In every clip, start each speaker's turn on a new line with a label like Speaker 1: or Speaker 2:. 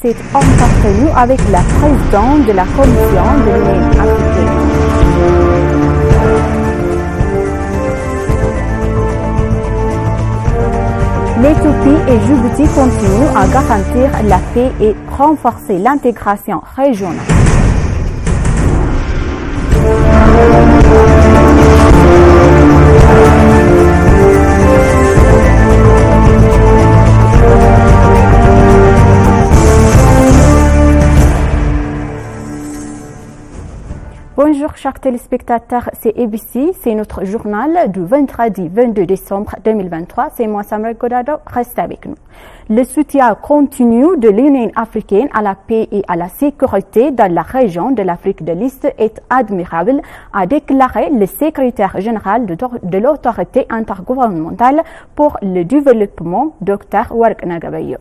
Speaker 1: s'est entretenu avec la présidente de la Commission de l'Union africaine. L'Éthiopie et Djibouti continuent à garantir la paix et renforcer l'intégration régionale. Bonjour chers téléspectateurs, c'est ABC, c'est notre journal du vendredi 22 décembre 2023. C'est moi Samra Godado, restez avec nous. Le soutien continu de l'Union africaine à la paix et à la sécurité dans la région de l'Afrique de l'Est est admirable, a déclaré le secrétaire général de l'autorité intergouvernementale pour le développement, Dr Warq Nagabayo.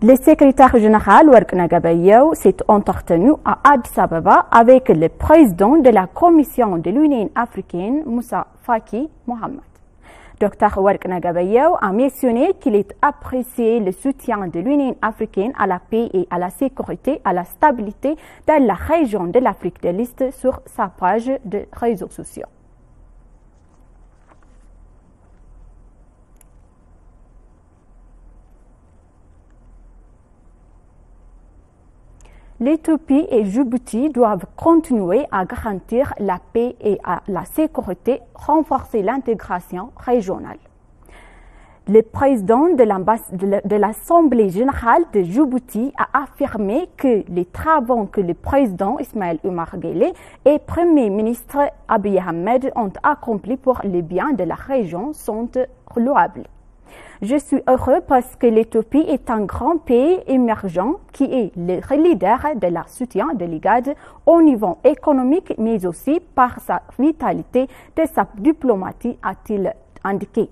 Speaker 1: Le secrétaire général Warq Nagabayo s'est entretenu à Addis Ababa avec le président de la Commission de l'Union africaine, Moussa Faki Mohamed. Dr Warq Nagabayo a mentionné qu'il est apprécié le soutien de l'Union africaine à la paix et à la sécurité, à la stabilité dans la région de l'Afrique de l'Est sur sa page de réseaux sociaux. L'Éthiopie et Djibouti doivent continuer à garantir la paix et à la sécurité, renforcer l'intégration régionale. Le président de l'Assemblée générale de Djibouti a affirmé que les travaux que le président Ismaël Omar Guelleh et Premier ministre Abiy Ahmed ont accomplis pour le bien de la région sont louables. Je suis heureux parce que l'Éthiopie est un grand pays émergent qui est le leader de la soutien de l'IGAD au niveau économique, mais aussi par sa vitalité de sa diplomatie, a-t-il indiqué.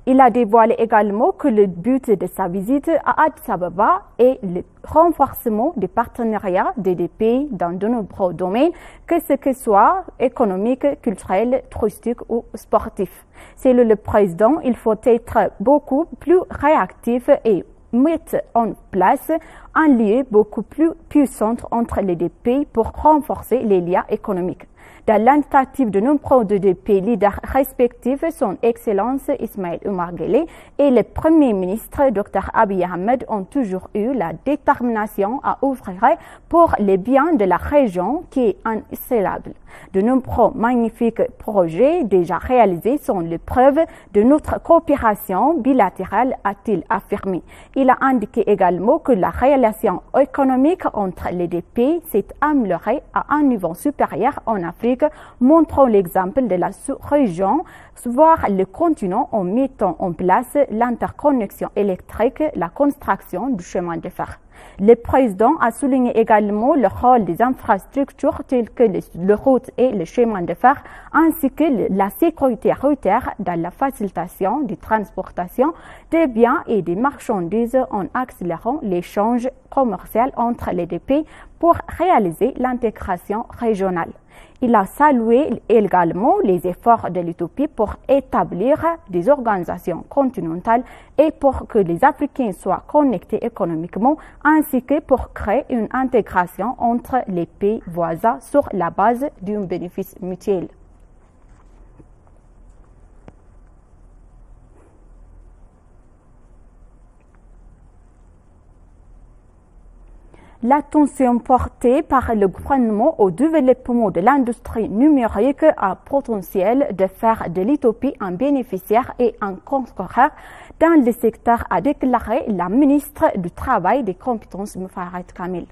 Speaker 1: Il a dévoilé également que le but de sa visite à Addis Ababa est le renforcement des partenariats des deux pays dans de nombreux domaines, que ce que soit économique, culturel, touristique ou sportif. Selon le président, il faut être beaucoup plus réactif et mettre en place un lien beaucoup plus puissant entre les deux pays pour renforcer les liens économiques. Dans l'initiative de nombreux deux pays leaders respectifs, son Excellence Ismaël Omar Guelleh et le Premier ministre Dr Abiy Ahmed ont toujours eu la détermination à ouvrir pour le bien de la région qui est inscellable. De nombreux magnifiques projets déjà réalisés sont les preuves de notre coopération bilatérale, a-t-il affirmé. Il a indiqué également que la relation économique entre les deux pays s'est améliorée à un niveau supérieur en Afrique, montrant l'exemple de la sous-région, voire le continent en mettant en place l'interconnexion électrique, la construction du chemin de fer. Le président a souligné également le rôle des infrastructures telles que les routes et le chemin de fer, ainsi que la sécurité routière dans la facilitation des transportations des biens et des marchandises en accélérant l'échange commercial entre les deux pays pour réaliser l'intégration régionale. Il a salué également les efforts de l'Éthiopie pour établir des organisations continentales et pour que les Africains soient connectés économiquement, ainsi que pour créer une intégration entre les pays voisins sur la base d'un bénéfice mutuel. L'attention portée par le gouvernement au développement de l'industrie numérique a potentiel de faire de l'Éthiopie un bénéficiaire et un concurrent dans le secteur, a déclaré la ministre du Travail et des Compétences Moufaret Kamil.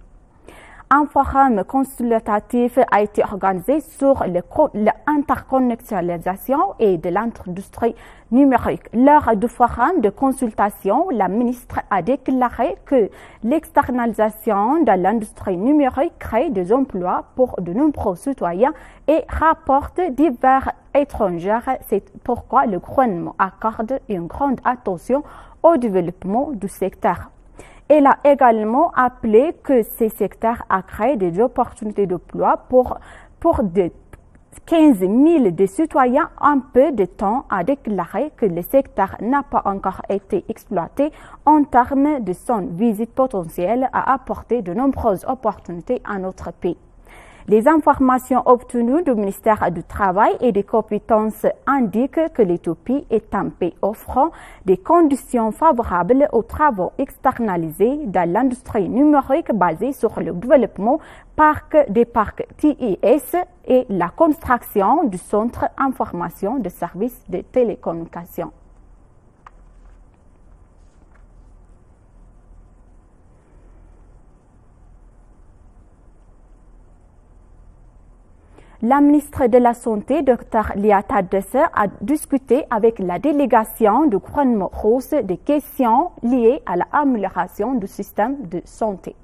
Speaker 1: Un forum consultatif a été organisé sur l'interconnectionnalisation et de l'industrie numérique. Lors du forum de consultation, la ministre a déclaré que l'externalisation de l'industrie numérique crée des emplois pour de nombreux citoyens et rapporte divers étrangers. C'est pourquoi le gouvernement accorde une grande attention au développement du secteur. Elle a également appelé que ces secteurs a créé des opportunités d'emploi pour des 15 000 de citoyens en peu de temps a déclaré que le secteur n'a pas encore été exploité en termes de son visite potentielle à apporter de nombreuses opportunités à notre pays. Les informations obtenues du ministère du Travail et des Compétences indiquent que l'Éthiopie est un pays offrant des conditions favorables aux travaux externalisés dans l'industrie numérique basée sur le développement des parcs TIS et la construction du centre information de services de télécommunications. La ministre de la Santé, Dr Lia Tadesse, a discuté avec la délégation du gouvernement russe des questions liées à l'amélioration du système de santé.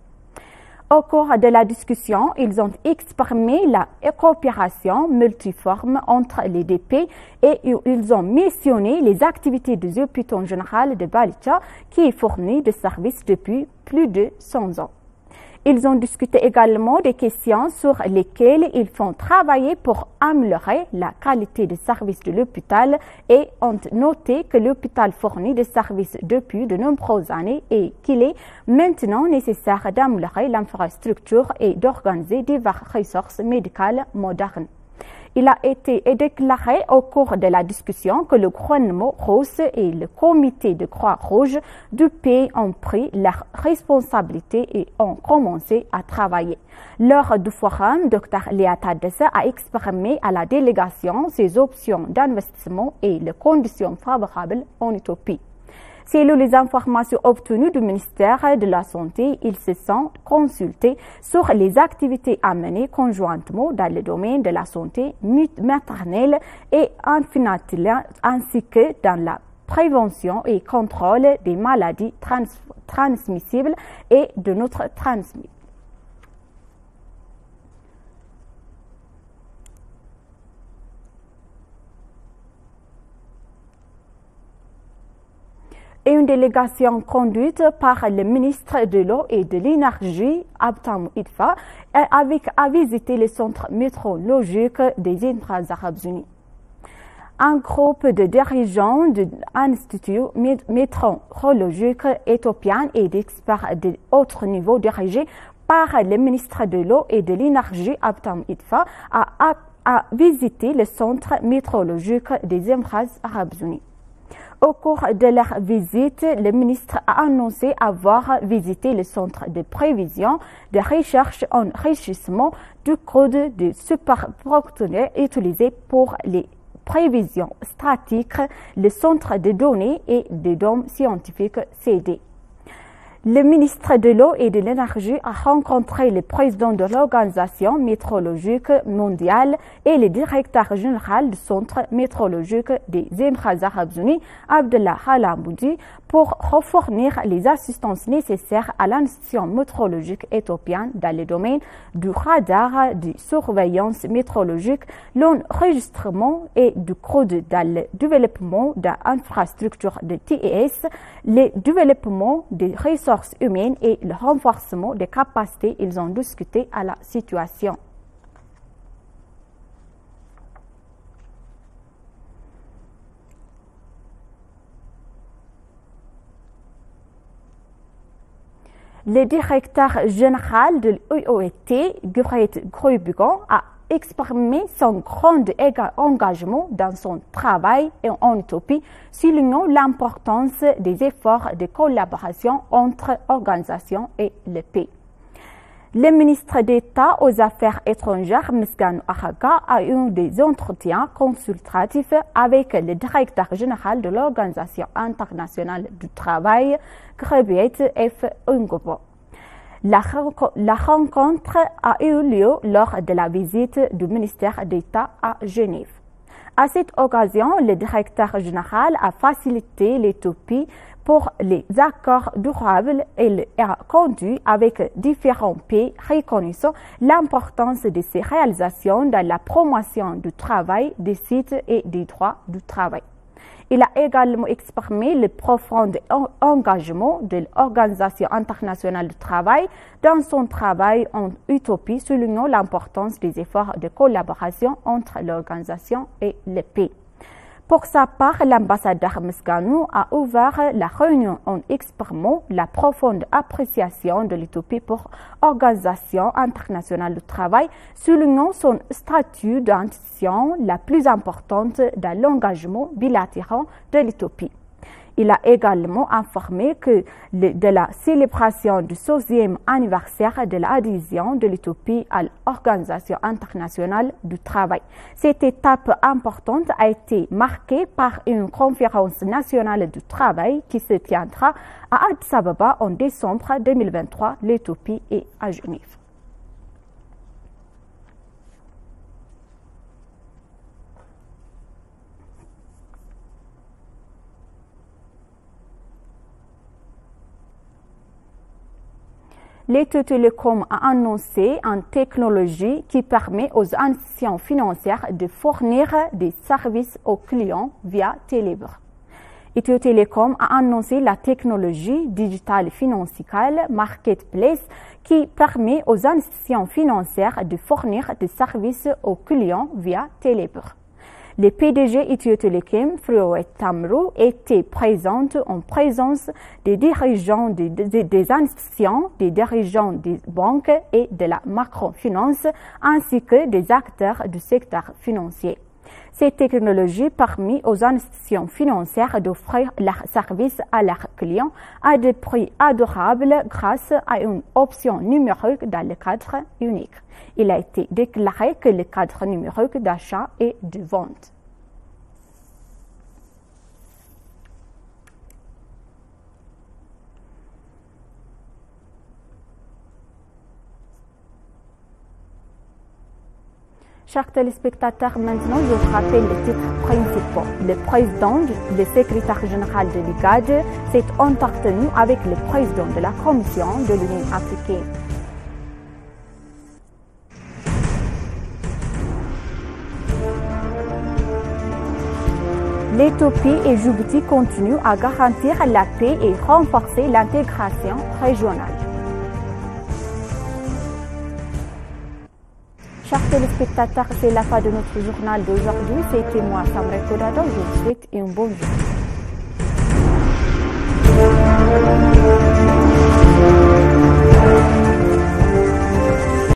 Speaker 1: Au cours de la discussion, ils ont exprimé la coopération multiforme entre les deux pays et ils ont mentionné les activités des hôpitaux généraux de Balicha qui fournit des services depuis plus de 100 ans. Ils ont discuté également des questions sur lesquelles ils font travailler pour améliorer la qualité des services de l'hôpital et ont noté que l'hôpital fournit des services depuis de nombreuses années et qu'il est maintenant nécessaire d'améliorer l'infrastructure et d'organiser diverses ressources médicales modernes. Il a été déclaré au cours de la discussion que le gouvernement russe et le comité de Croix-Rouge du pays ont pris leurs responsabilités et ont commencé à travailler. Lors du forum, Dr Lia Tadesse a exprimé à la délégation ses options d'investissement et les conditions favorables en Éthiopie. Selon les informations obtenues du ministère de la Santé, ils se sont consultés sur les activités à mener conjointement dans le domaine de la santé maternelle et infantile, ainsi que dans la prévention et contrôle des maladies transmissibles et de notre transmission. Et une délégation conduite par le ministre de l'Eau et de l'Énergie, Abtam Idfa, a visité le centre météorologique des Émirats arabes unis. Un groupe de dirigeants de l'Institut météorologique éthiopien et d'experts de haut niveau dirigés par le ministre de l'Eau et de l'Énergie, Abtam Idfa, a visité le centre météorologique des Émirats arabes unis. Au cours de leur visite, le ministre a annoncé avoir visité le centre de prévision de recherche en enrichissement du code de superprotonés utilisé pour les prévisions statistiques, le centre de données et des dômes scientifiques CD. Le ministre de l'Eau et de l'Énergie a rencontré le président de l'Organisation météorologique mondiale et le directeur général du Centre météorologique des Émirats arabes unis, Abdallah Halamoudi, pour fournir les assistances nécessaires à l'institution météorologique éthiopienne dans le domaine du radar, de surveillance météorologique, l'enregistrement et du code dans le développement d'infrastructures de TIS, le développement des ressources humaines et le renforcement des capacités. Ils ont discuté à la situation. Le directeur général de l'OIT, Guret Grubigon, a exprimé son grand engagement dans son travail en Éthiopie, soulignant l'importance des efforts de collaboration entre organisations et le pays. Le ministre d'État aux Affaires étrangères, Miskan Ahaga, a eu des entretiens consultatifs avec le directeur général de l'Organisation internationale du travail, Grebiet F. Ungobo. La rencontre a eu lieu lors de la visite du ministère d'État à Genève. À cette occasion, le directeur général a facilité l'Éthiopie pour les accords durables et a conduit avec différents pays reconnaissant l'importance de ces réalisations dans la promotion du travail, des sites et des droits du travail. Il a également exprimé le profond engagement de l'Organisation internationale du travail dans son travail en utopie, soulignant l'importance des efforts de collaboration entre l'organisation et les pays. Pour sa part, l'ambassadeur Msganou a ouvert la réunion en exprimant la profonde appréciation de l'utopie pour l'Organisation internationale du travail, soulignant son statut d'institution la plus importante dans l'engagement bilatéral de l'utopie. Il a également informé que de la célébration du 100e anniversaire de l'adhésion de l'utopie à l'Organisation internationale du travail. Cette étape importante a été marquée par une conférence nationale du travail qui se tiendra à Addis Ababa en décembre 2023. L'utopie est à Genève. L'État Télécom a annoncé une technologie qui permet aux institutions financières de fournir des services aux clients via Télébr. Ethio Telecom a annoncé la technologie digitale financière Marketplace qui permet aux institutions financières de fournir des services aux clients via Télébr. Le PDG Ethio Telecom, Frouet Tamrou, était présent en présence des dirigeants des institutions, des dirigeants des banques et de la macrofinance, ainsi que des acteurs du secteur financier. Cette technologie permet aux institutions financières d'offrir leurs services à leurs clients à des prix adorables grâce à une option numérique dans le cadre unique. Il a été déclaré que le cadre numérique d'achat et de vente. Chers téléspectateurs, maintenant je vous rappelle les titres principaux. Le président, le secrétaire général de l'IGAD, s'est entretenu avec le président de la Commission de l'Union africaine. L'Éthiopie et Djibouti continuent à garantir la paix et renforcer l'intégration régionale. Chers téléspectateurs, c'est la fin de notre journal d'aujourd'hui. C'était moi, Samra Kodado. Je vous souhaite une bonne journée.